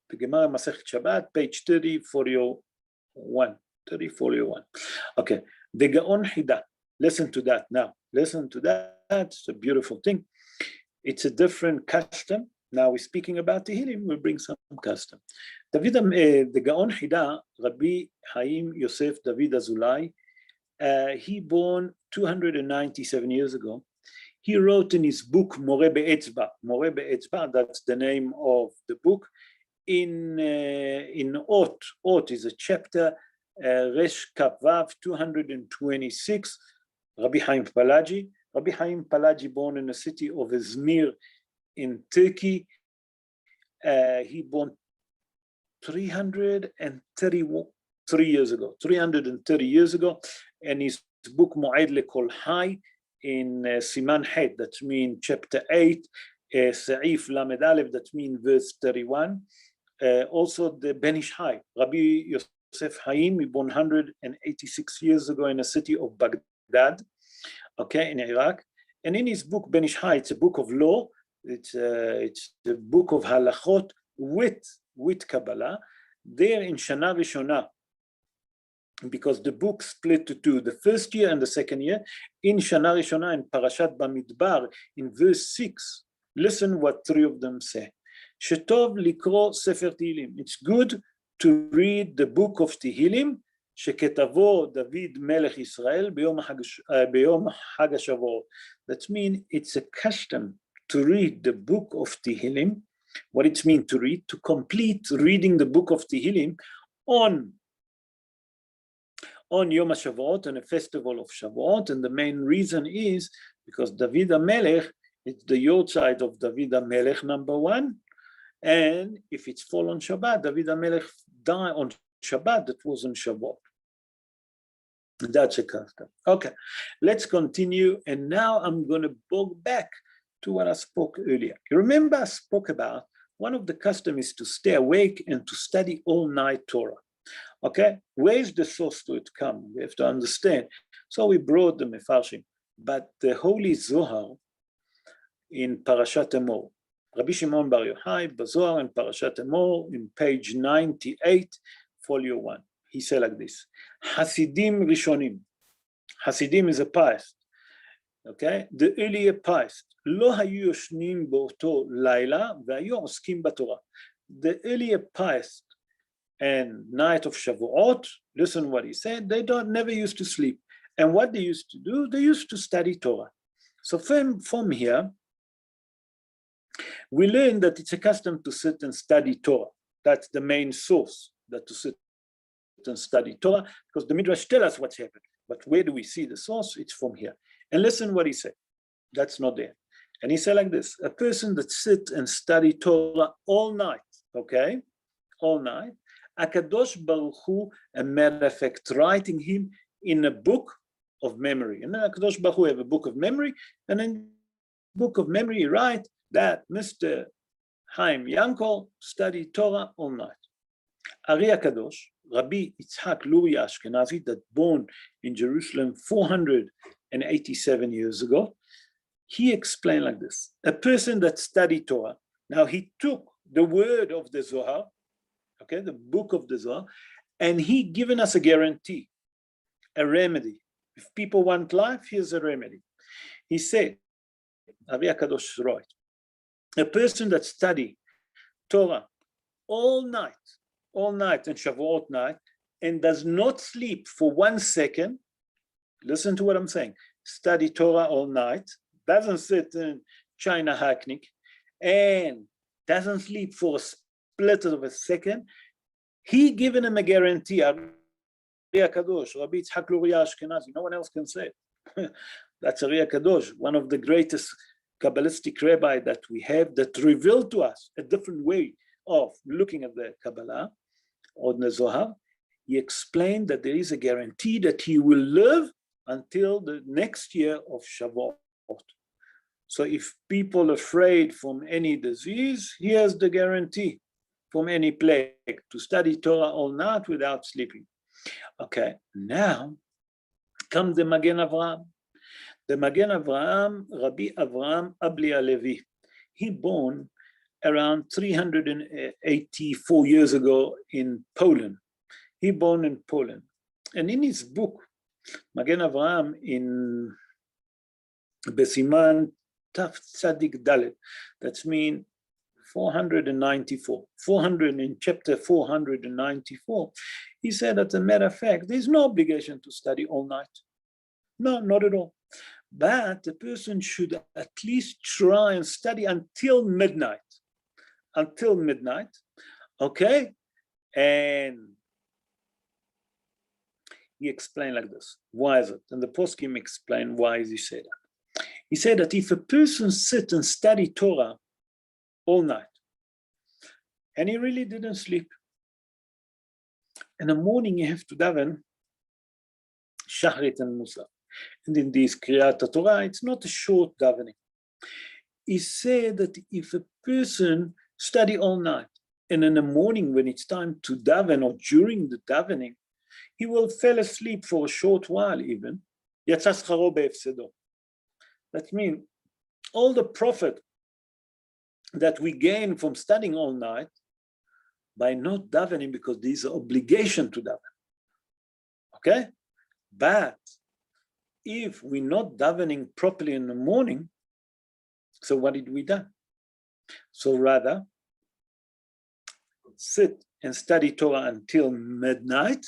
The Gemara Masechet Shabbat, page 3041. Okay, the Gaon Hida. Listen to that now. Listen to that. It's a beautiful thing. It's a different custom. Now we're speaking about Tehillim, we'll bring some custom. The Gaon Hida, Rabbi Haim Yosef David Azulai, he born 297 years ago. He wrote in his book, More Be'etzba, that's the name of the book, in Ot is a chapter, Resh Kapvav 226, Rabbi Haim Palaji, born in the city of Izmir in Turkey. He born 330 years ago, and his book Moed Lekol Hai in Siman Het, that means chapter 8, Sa'if Lamed Aleph, that means verse 31. Also the Ben Ish Hai, Rabbi Yosef Haim, he born 186 years ago in the city of Baghdad, okay, in Iraq. And in his book Ben Ish Hai, it's a book of law, it's the book of halachot with Kabbalah. There in Shana Rishona, because the book split to 2, the first year and the second year, in Shana Rishona, in Parashat Bamidbar, in verse 6, listen what 3 of them say. Shetov likro sefer Tehillim. It's good to read the book of Tehillim, sheketavo David Melech Israel beyom Hag HaShavuot. That means it's a custom to read the book of Tehillim. What it means to read, to complete reading the book of Tehillim on Yom HaShavuot, on a festival of Shavuot. And the main reason is because David HaMelech, it's the Yortzeit of David HaMelech, number 1. And if it's fall on Shabbat, David HaMelech died on Shabbat, that was on Shavuot. That's a custom. Okay, let's continue. And now I'm going to go back to what I spoke earlier. You remember I spoke about one of the customs is to stay awake and to study all night Torah. Okay, where's the source to it come? We have to understand. So we brought the Mefarshim, but the Holy Zohar in Parashat Emor, Rabbi Shimon Bar Yochai, Bazohar in Parashat Emor, in page 98, folio 1. He said like this: Hasidim Rishonim. Hasidim is a pious. Okay, the earlier past, לא היו יושנים באותו לילה והיו עוסקים בתורה. The earlier past and night of Shavuot, listen what he said, they never used to sleep. And what they used to do, they used to study Torah. So from here, we learn that it's a custom to sit and study Torah. That's the main source, that to sit and study Torah, because the Midrash tell us what's happened. But where do we see the source? It's from here. And listen what he said. That's not there. And he said like this, a person that sits and study Torah all night, okay, all night, Akadosh Baruch Hu, a matter of fact, writing him in a book of memory. And then Akadosh Baruch Hu have a book of memory, and in book of memory, write that Mr. Chaim Yankel studied Torah all night. Ari Akadosh, Rabbi Yitzhak Luria Ashkenazi, that born in Jerusalem 487 years ago, he explained like this, a person that studied Torah, now he took the word of the Zohar, okay, the book of the Zohar, and he given us a guarantee, a remedy. If people want life, here's a remedy. He said, Rabbi Akadosh wrote, a person that study Torah all night and Shavuot night, and does not sleep for 1 second, listen to what I'm saying, study Torah all night, doesn't sit in China Hacknick, and doesn't sleep for a split of a second, he given him a guarantee, Rabbi Kadosh, Rabbi Yitzhak Luria Ashkenazi, no one else can say it. That's Rabbi Kadosh, one of the greatest Kabbalistic rabbi that we have, that revealed to us a different way of looking at the Kabbalah or the Zohar. He explained that there is a guarantee that he will live until the next year of Shavuot. So if people are afraid from any disease, here's the guarantee from any plague, to study Torah all night without sleeping. Okay, now come the Magen Avraham. The Magen Avraham, Rabbi Avraham Ablia Levy. He born around 384 years ago in Poland. He born in Poland. And in his book, Magen Avraham, in Besiman Taf Tzadik Dalet, that's mean 494, 400 in chapter 494, he said, as a matter of fact, there's no obligation to study all night. No, not at all. But the person should at least try and study until midnight. Until midnight, okay? And he explained like this. Why is it? And the poskim explained why he said that. He said that if a person sit and study Torah all night, and he really didn't sleep, in the morning you have to daven Shachrit and Musaf. And in this Kriyat Torah, it's not a short davening. He said that if a person study all night, and in the morning when it's time to daven, or during the davening, he will fall asleep for a short while even. That means all the profit that we gain from studying all night by not davening, because there's an obligation to daven. Okay? But if we're not davening properly in the morning, so what did we do? So rather, sit and study Torah until midnight,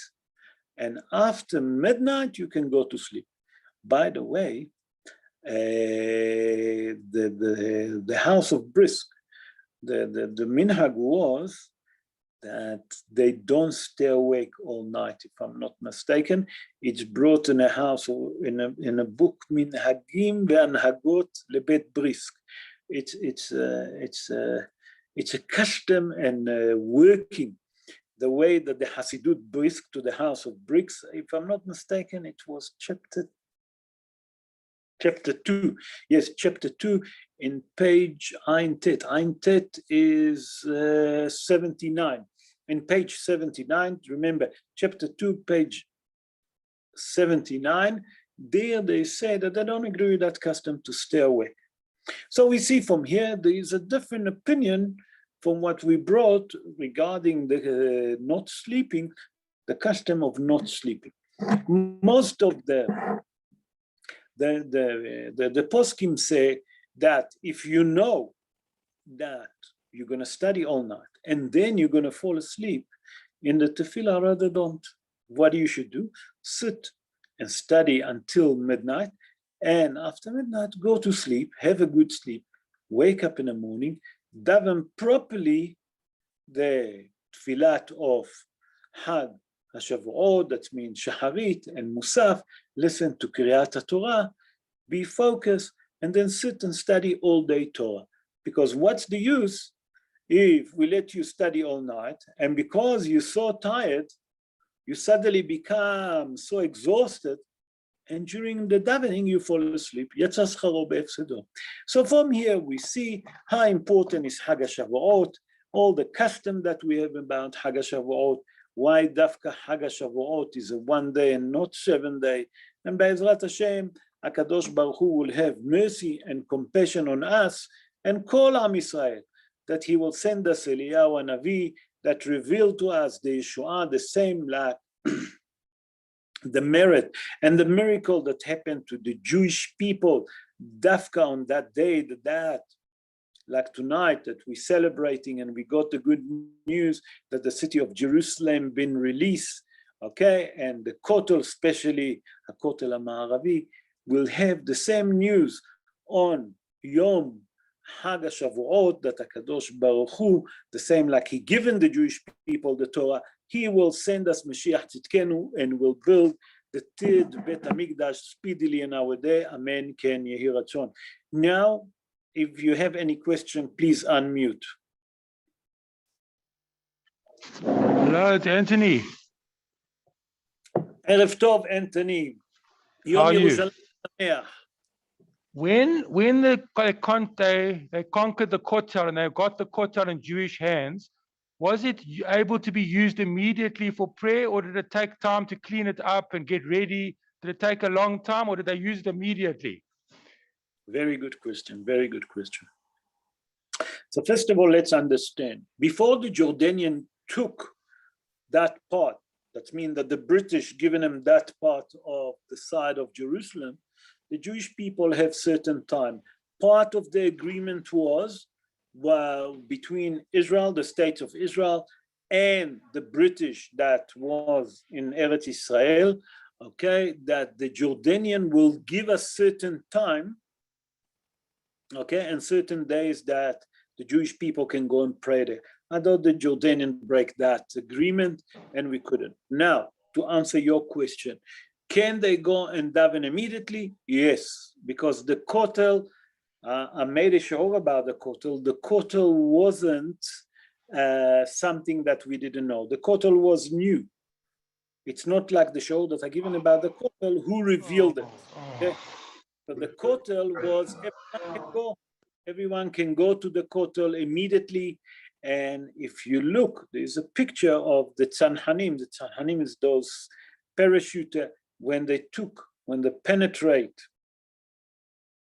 and after midnight, you can go to sleep. By the way, the house of Brisk, the minhag was that they don't stay awake all night, if I'm not mistaken. It's brought in a house, in a book, Minhagim ve'anhagot lebet Brisk. It's a custom and working, the way that the Hasidut Brisk to the house of bricks. If I'm not mistaken, it was chapter 2. Yes, chapter 2 in page Ein Tet. Ein Tet is 79. In page 79, remember, chapter 2, page 79, there they say that they don't agree with that custom to stay awake. So we see from here, there is a different opinion from what we brought regarding the not sleeping, the custom of not sleeping. Most of the the poskim say that if you know that you're going to study all night and then you're going to fall asleep in the tefillah, rather don't. What you should do? Sit and study until midnight, and after midnight, go to sleep, have a good sleep, wake up in the morning, daven properly the tefillat of Hag HaShavuot, that means Shaharit and Musaf, listen to Kriyat Torah, be focused, and then sit and study all day Torah. Because what's the use if we let you study all night, and because you're so tired, you suddenly become so exhausted, and during the davening you fall asleep. So from here we see how important is Hag HaShavuot, all the custom that we have about Hag HaShavuot, why Dafka Hag HaShavuot is a 1 day and not 7 days. And Be'ezrat Hashem, HaKadosh Baruch Hu will have mercy and compassion on us and call Am Yisrael, that he will send us Eliyahu Navi that reveal to us the Yeshua, the same like the merit and the miracle that happened to the Jewish people, Dafka on that day, that like tonight that we're celebrating, and we got the good news that the city of Jerusalem been released, okay, and the Kotel, especially a Kotel HaMa'aravi, will have the same news on Yom Hag HaShavuot, that HaKadosh Baruch Hu, the same like he given the Jewish people the Torah, he will send us Mashiach Tzidkenu and will build the Tid Bet HaMikdash speedily in our day. Amen. Ken Yehi Ratzon. Now, if you have any question, please unmute. Hello, it's Anthony. Erev Tov, Anthony. How are you? Yerushalayim Sameach. When they conquered the Kotel and they got the Kotel in Jewish hands, was it able to be used immediately for prayer, or did it take time to clean it up and get ready? Did it take a long time, or did they use it immediately? Very good question. Very good question. So first of all, let's understand. Before the Jordanian took that part, that means that the British given them that part of the side of Jerusalem, the Jewish people have certain time. Part of the agreement was between Israel, the state of Israel, and the British that was in Eretz Israel, okay, that the Jordanian will give us certain time, okay, and certain days that the Jewish people can go and pray there. I thought the Jordanian break that agreement, and we couldn't. Now, to answer your question, can they go and daven immediately? Yes, because the Kotel, I made a show about the Kotel. The Kotel wasn't something that we didn't know. The Kotel was new. It's not like the show that I given about the Kotel, who revealed it. Okay? So the Kotel was, everyone can go to the Kotel immediately. And if you look, there's a picture of the Tzanhanim. The Tzanhanim is those parachuter, when they penetrate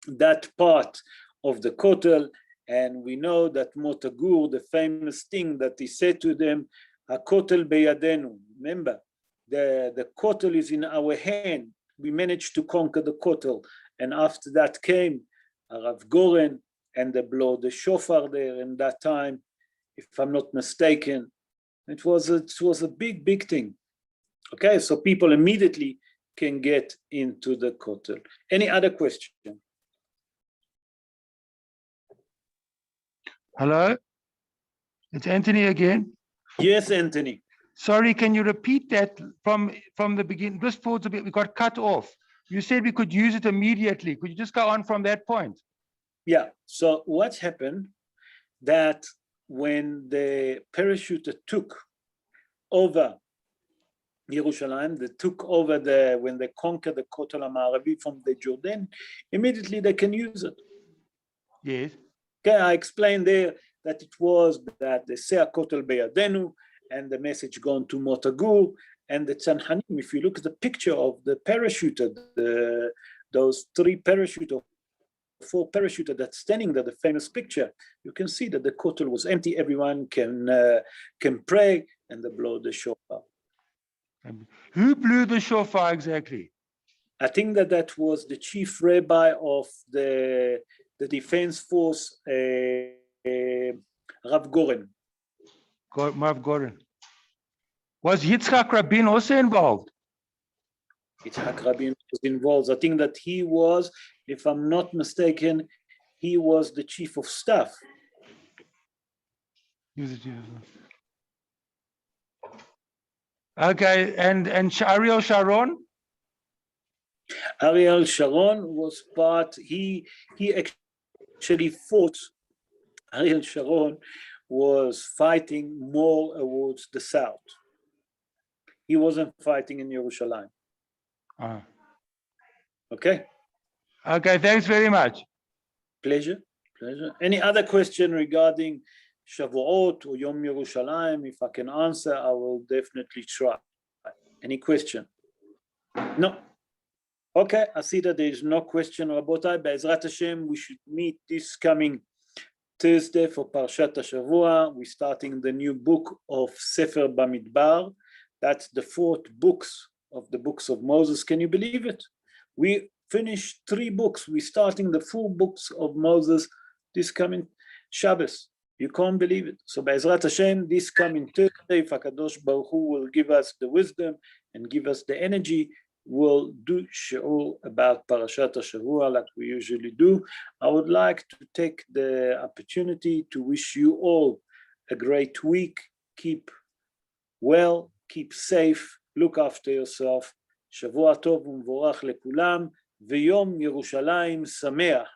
that part of the Kotel, and we know that Motagur, the famous thing that he said to them, HaKotel beyadenu. Remember, the Kotel is in our hand. We managed to conquer the Kotel. And after that came Rav Goren, and they blow the shofar there in that time, if I'm not mistaken. It was a big, big thing. Okay, so people immediately can get into the Kotel. Any other question? Hello, it's Anthony again. Yes, Anthony. Sorry, can you repeat that from the beginning? Just towards a bit, we got cut off. You said we could use it immediately. Could you just go on from that point? Yeah, so what happened that when the parachuter took over Yerushalayim, they took over when they conquered the Kotel HaMa'aravi from the Jordan, immediately they can use it. Yes. Okay, I explained there that it was that the Sea Kotel Beyadenu, and the message gone to Motagur, and the Tzanhanim. If you look at the picture of the parachuter, those 3 parachuter, 4 parachuter that's standing there, the famous picture, you can see that the Kotel was empty. Everyone can pray, and they blow the shofar. Who blew the shofar exactly? I think that was the chief rabbi of the defense force, Rav Goren. Marv Gordon. Was Yitzhak Rabin also involved? Yitzhak Rabin was involved. I think that he was, if I'm not mistaken, he was the chief of staff. He was a Jew. Okay, and Ariel Sharon? Ariel Sharon was part, he actually fought, Ariel Sharon was fighting more towards the south. He wasn't fighting in Yerushalayim. Ah. Okay, Okay, thanks very much. pleasure. Any other question regarding Shavuot or Yom Yerushalayim? If I can answer, I will definitely try. Any question? No. Okay, I see that there is no question. Rabotai, Be'ezrat Hashem, we should meet this coming Thursday for Parshat HaShavua. We're starting the new book of Sefer Bamidbar. That's the 4th books of the books of Moses. Can you believe it? We finished 3 books. We're starting the 4 books of Moses this coming Shabbos. You can't believe it. So Be'ezrat Hashem, this coming Thursday, if HaKadosh Baruch Hu will give us the wisdom and give us the energy, we'll do shiur about Parashat HaShavua like we usually do. I would like to take the opportunity to wish you all a great week. Keep well, keep safe, look after yourself. Shavua tov u'mvorach lekulam, v'yom Yerushalayim sameach.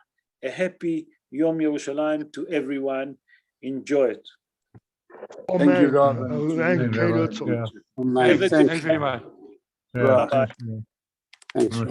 A happy Yom Yerushalayim to everyone. Enjoy it. Thank you, Rav. Thanks very much. Have a good Thanks very much. Right. Bye-bye. Thanks, Rob.